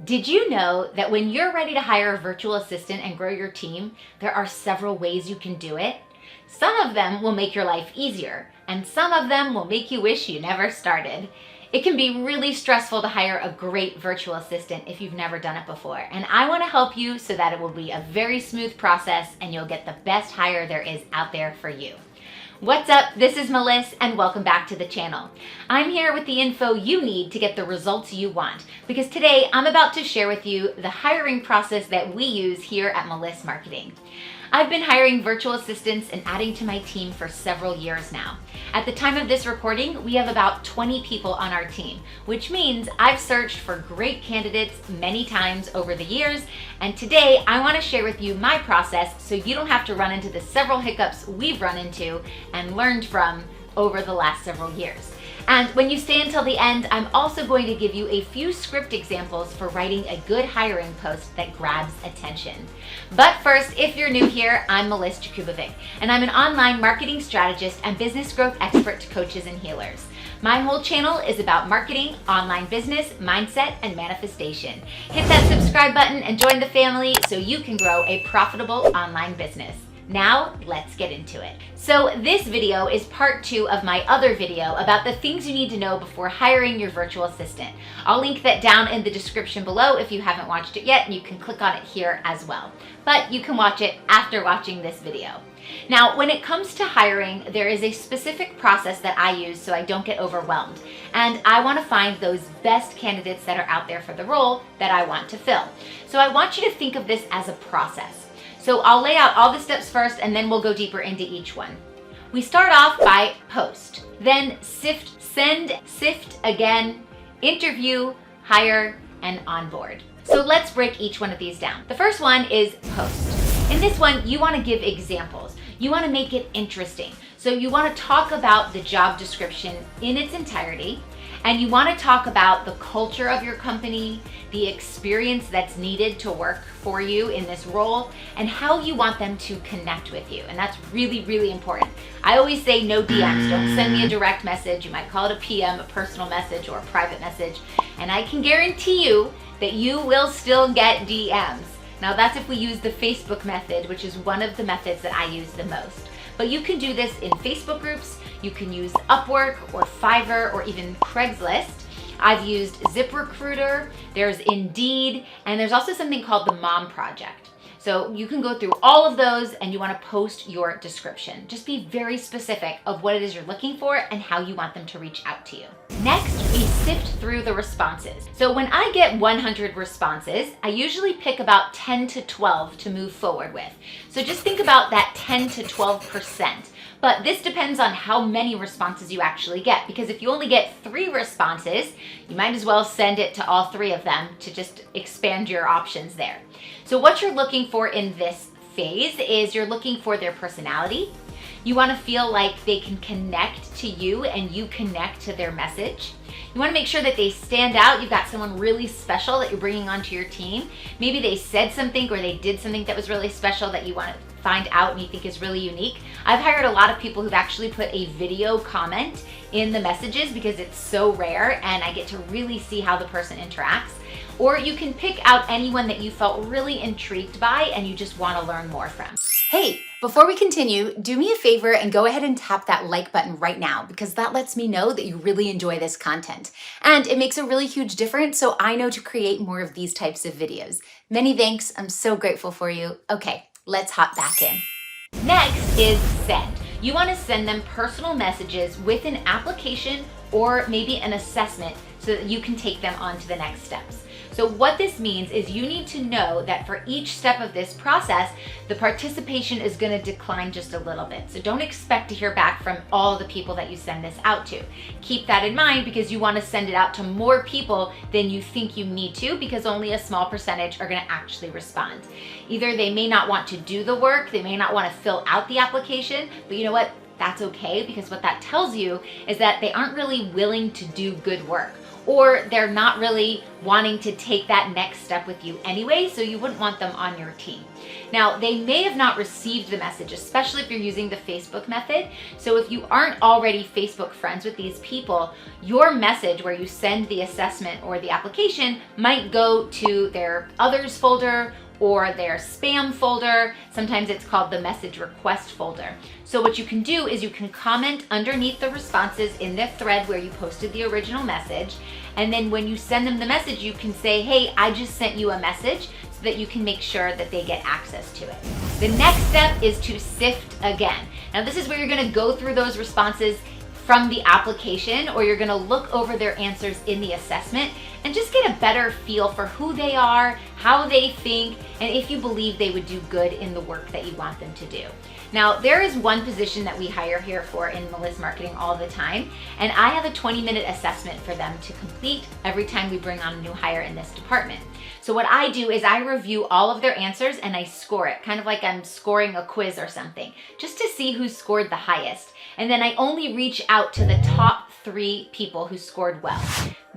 Did you know that when you're ready to hire a virtual assistant and grow your team, there are several ways you can do it? Some of them will make your life easier, and some of them will make you wish you never started. It can be really stressful to hire a great virtual assistant if you've never done it before, and I want to help you so that it will be a very smooth process and you'll get the best hire there is out there for you. What's up? This is Meliss and welcome back to the channel. I'm here with the info you need to get the results you want, because today I'm about to share with you the hiring process that we use here at Meliss Marketing. I've been hiring virtual assistants and adding to my team for several years now. At the time of this recording, we have about 20 people on our team, which means I've searched for great candidates many times over the years, and today I want to share with you my process so you don't have to run into the several hiccups we've run into and learned from over the last several years. And when you stay until the end, I'm also going to give you a few script examples for writing a good hiring post that grabs attention. But first, if you're new here, I'm Meliss, and I'm an online marketing strategist and business growth expert to coaches and healers. My whole channel is about marketing, online business, mindset, and manifestation. Hit that subscribe button and join the family so you can grow a profitable online business. Now, let's get into it. So this video is part 2 of my other video about the things you need to know before hiring your virtual assistant. I'll link that down in the description below if you haven't watched it yet, and you can click on it here as well. But you can watch it after watching this video. Now, when it comes to hiring, there is a specific process that I use so I don't get overwhelmed. And I want to find those best candidates that are out there for the role that I want to fill. So I want you to think of this as a process. So I'll lay out all the steps first and then we'll go deeper into each one. We start off by post, then sift, send, sift again, interview, hire, and onboard. So let's break each one of these down. The first one is post. In this one, you want to give examples. You want to make it interesting. So you want to talk about the job description in its entirety, and you want to talk about the culture of your company, the experience that's needed to work for you in this role, and how you want them to connect with you. And that's really, really important. I always say no DMs. Don't send me a direct message. You might call it a PM, a personal message, or a private message. And I can guarantee you that you will still get DMs. Now that's if we use the Facebook method, which is one of the methods that I use the most. But you can do this in Facebook groups. You can use Upwork or Fiverr or even Craigslist. I've used ZipRecruiter, there's Indeed, and there's also something called the Mom Project. So you can go through all of those and you want to post your description. Just be very specific of what it is you're looking for and how you want them to reach out to you. Next, we sift through the responses. So when I get 100 responses, I usually pick about 10 to 12 to move forward with. So just think about that 10 to 12%. But this depends on how many responses you actually get, because if you only get 3 responses, you might as well send it to all 3 of them to just expand your options there. So what you're looking for in this phase is you're looking for their personality. You want to feel like they can connect to you and you connect to their message. You want to make sure that they stand out. You've got someone really special that you're bringing onto your team. Maybe they said something or they did something that was really special that you want to find out and you think is really unique. I've hired a lot of people who've actually put a video comment in the messages because it's so rare and I get to really see how the person interacts. Or you can pick out anyone that you felt really intrigued by and you just want to learn more from. Hey, before we continue, do me a favor and go ahead and tap that like button right now, because that lets me know that you really enjoy this content. And it makes a really huge difference, so I know to create more of these types of videos. Many thanks, I'm so grateful for you. Okay, let's hop back in. Next is send. You want to send them personal messages with an application or maybe an assessment so that you can take them on to the next steps. So what this means is you need to know that for each step of this process, the participation is going to decline just a little bit. So don't expect to hear back from all the people that you send this out to. Keep that in mind because you want to send it out to more people than you think you need to, because only a small percentage are going to actually respond. Either they may not want to do the work, they may not want to fill out the application, but you know what? That's okay, because what that tells you is that they aren't really willing to do good work. or they're not really wanting to take that next step with you anyway, so you wouldn't want them on your team. Now, they may have not received the message, especially if you're using the Facebook method. So if you aren't already Facebook friends with these people, your message where you send the assessment or the application might go to their others folder or their spam folder. Sometimes it's called the message request folder. So what you can do is you can comment underneath the responses in the thread where you posted the original message. And then when you send them the message, you can say, hey, I just sent you a message, so that you can make sure that they get access to it. The next step is to sift again. Now this is where you're gonna go through those responses from the application, or you're gonna look over their answers in the assessment and just get a better feel for who they are, how they think, and if you believe they would do good in the work that you want them to do. Now, there is one position that we hire here for in Meliss Marketing all the time, and I have a 20-minute assessment for them to complete every time we bring on a new hire in this department. So what I do is I review all of their answers and I score it, kind of like I'm scoring a quiz or something, just to see who scored the highest. And then I only reach out to the top 3 people who scored well.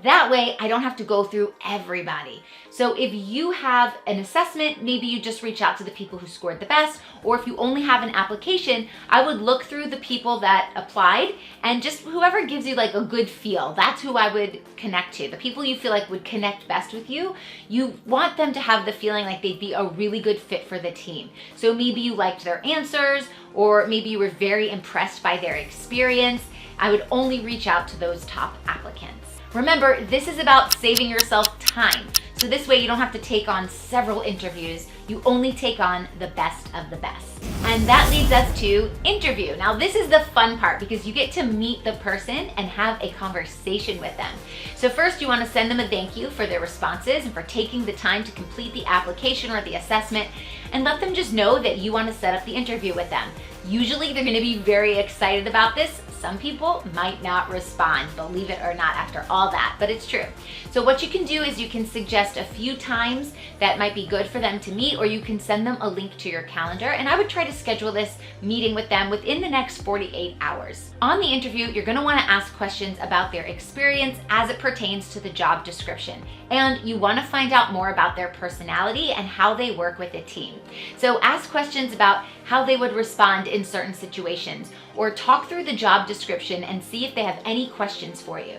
That way, I don't have to go through everybody. So if you have an assessment, maybe you just reach out to the people who scored the best, or if you only have an application, I would look through the people that applied and just whoever gives you like a good feel, that's who I would connect to. The people you feel like would connect best with you, you want them to have the feeling like they'd be a really good fit for the team. So maybe you liked their answers, or maybe you were very impressed by their experience. I would only reach out to those top applicants. Remember, this is about saving yourself time. So this way you don't have to take on several interviews. You only take on the best of the best. And that leads us to interview. Now this is the fun part because you get to meet the person and have a conversation with them. So first you want to send them a thank you for their responses and for taking the time to complete the application or the assessment, and let them just know that you want to set up the interview with them. Usually they're going to be very excited about this. Some people might not respond, believe it or not, after all that, but it's true. So what you can do is you can suggest a few times that might be good for them to meet, or you can send them a link to your calendar, and I would try to schedule this meeting with them within the next 48 hours. On the interview, you're going to want to ask questions about their experience as it pertains to the job description, and you want to find out more about their personality and how they work with a team. So ask questions about how they would respond in certain situations, or talk through the job description and see if they have any questions for you.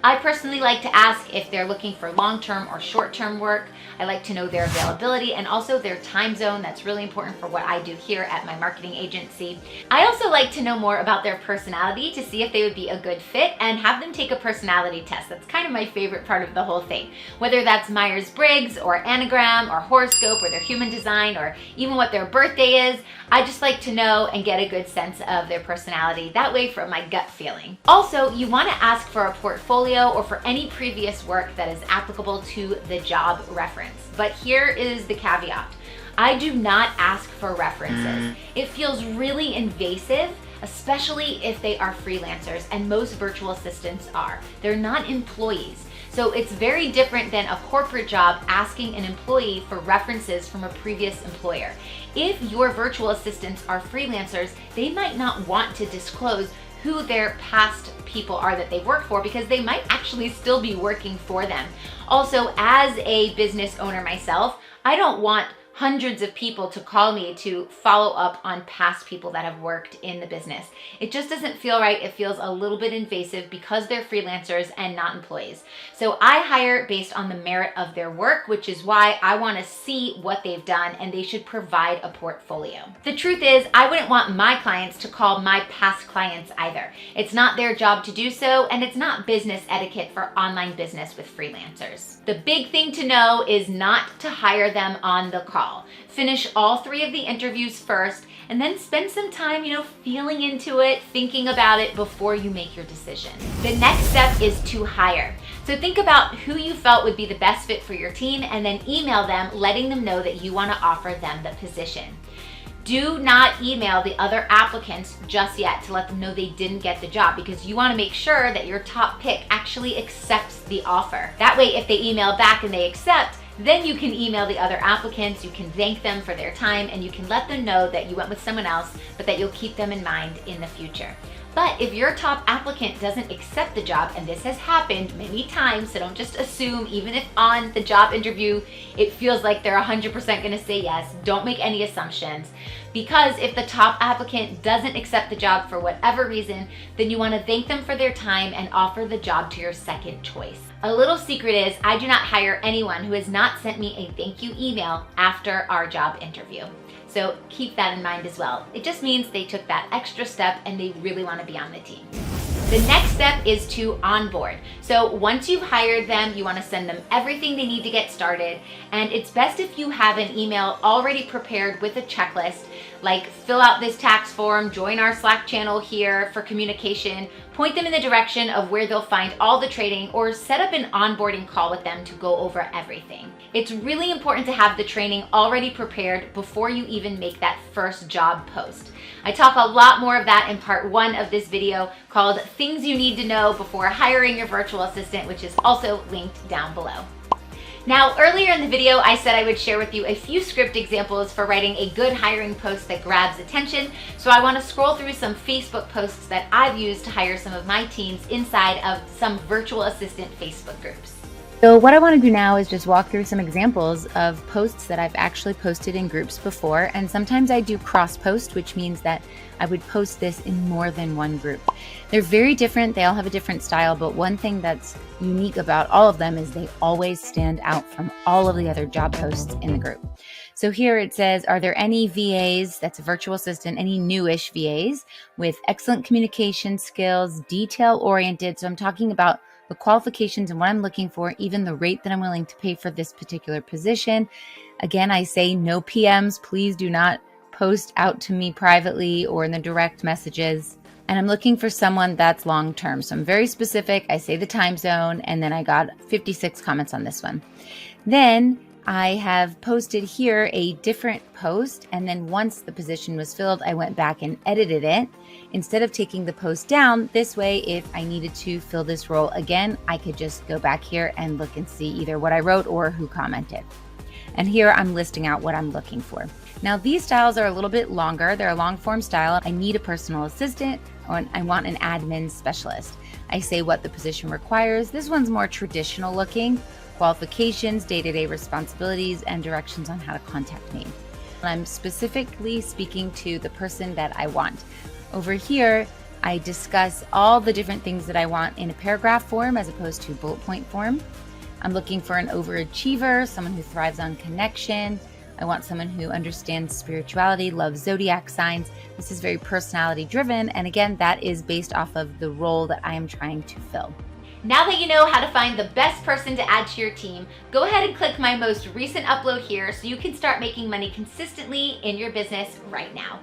I personally like to ask if they're looking for long-term or short-term work. I like to know their availability and also their time zone. That's really important for what I do here at my marketing agency. I also like to know more about their personality to see if they would be a good fit, and have them take a personality test. That's kind of my favorite part of the whole thing. Whether that's Myers-Briggs or Enneagram or horoscope or their human design or even what their birthday is, I just like to know and get a good sense of their personality, that way from my gut feeling. Also, you want to ask for a portfolio or for any previous work that is applicable to the job reference. But here is the caveat. I do not ask for references. It feels really invasive, especially if they are freelancers, and most virtual assistants are. They're not employees. So it's very different than a corporate job asking an employee for references from a previous employer. If your virtual assistants are freelancers, they might not want to disclose who their past people are that they work for, because they might actually still be working for them. Also, as a business owner myself, I don't want hundreds of people to call me to follow up on past people that have worked in the business. It just doesn't feel right. It feels a little bit invasive because they're freelancers and not employees. So I hire based on the merit of their work, which is why I want to see what they've done, and they should provide a portfolio. The truth is, I wouldn't want my clients to call my past clients either. It's not their job to do so, and it's not business etiquette for online business with freelancers. The big thing to know is not to hire them on the call. Finish all 3 of the interviews first, and then spend some time, feeling into it, thinking about it before you make your decision. The next step is to hire. So think about who you felt would be the best fit for your team, and then email them, letting them know that you want to offer them the position. Do not email the other applicants just yet to let them know they didn't get the job, because you want to make sure that your top pick actually accepts the offer. That way, if they email back and they accept, then you can email the other applicants, you can thank them for their time, and you can let them know that you went with someone else, but that you'll keep them in mind in the future. But if your top applicant doesn't accept the job, and this has happened many times, so don't just assume, even if on the job interview it feels like they're 100% gonna say yes, don't make any assumptions. Because if the top applicant doesn't accept the job for whatever reason, then you wanna thank them for their time and offer the job to your second choice. A little secret is I do not hire anyone who has not sent me a thank you email after our job interview. So keep that in mind as well. It just means they took that extra step and they really want to be on the team. The next step is to onboard. So once you've hired them, you want to send them everything they need to get started. And it's best if you have an email already prepared with a checklist, like fill out this tax form, join our Slack channel here for communication, point them in the direction of where they'll find all the training, or set up an onboarding call with them to go over everything. It's really important to have the training already prepared before you even make that first job post. I talk a lot more of that in part 1 of this video called Things You Need to Know Before Hiring Your Virtual Assistant, which is also linked down below. Now, earlier in the video, I said I would share with you a few script examples for writing a good hiring post that grabs attention. So I want to scroll through some Facebook posts that I've used to hire some of my teams inside of some virtual assistant Facebook groups. So what I want to do now is just walk through some examples of posts that I've actually posted in groups before. And sometimes I do cross post, which means that I would post this in more than one group. They're very different. They all have a different style, but one thing that's unique about all of them is they always stand out from all of the other job posts in the group. So here it says, are there any VAs, that's a virtual assistant, any newish VAs with excellent communication skills, detail-oriented? So I'm talking about the qualifications and what I'm looking for, even the rate that I'm willing to pay for this particular position. Again, I say no PMs. Please do not post out to me privately or in the direct messages. And I'm looking for someone that's long-term. So I'm very specific. I say the time zone, and then I got 56 comments on this one. Then I have posted here a different post, and then once the position was filled, I went back and edited it. Instead of taking the post down, this way, if I needed to fill this role again, I could just go back here and look and see either what I wrote or who commented. And here I'm listing out what I'm looking for. Now these styles are a little bit longer. They're a long form style. I need a personal assistant, or I want an admin specialist. I say what the position requires. This one's more traditional looking. Qualifications, day-to-day responsibilities, and directions on how to contact me. I'm specifically speaking to the person that I want. Over here, I discuss all the different things that I want in a paragraph form as opposed to bullet point form. I'm looking for an overachiever, someone who thrives on connection. I want someone who understands spirituality, loves zodiac signs. This is very personality driven, and again, that is based off of the role that I am trying to fill. Now that you know how to find the best person to add to your team, go ahead and click my most recent upload here so you can start making money consistently in your business right now.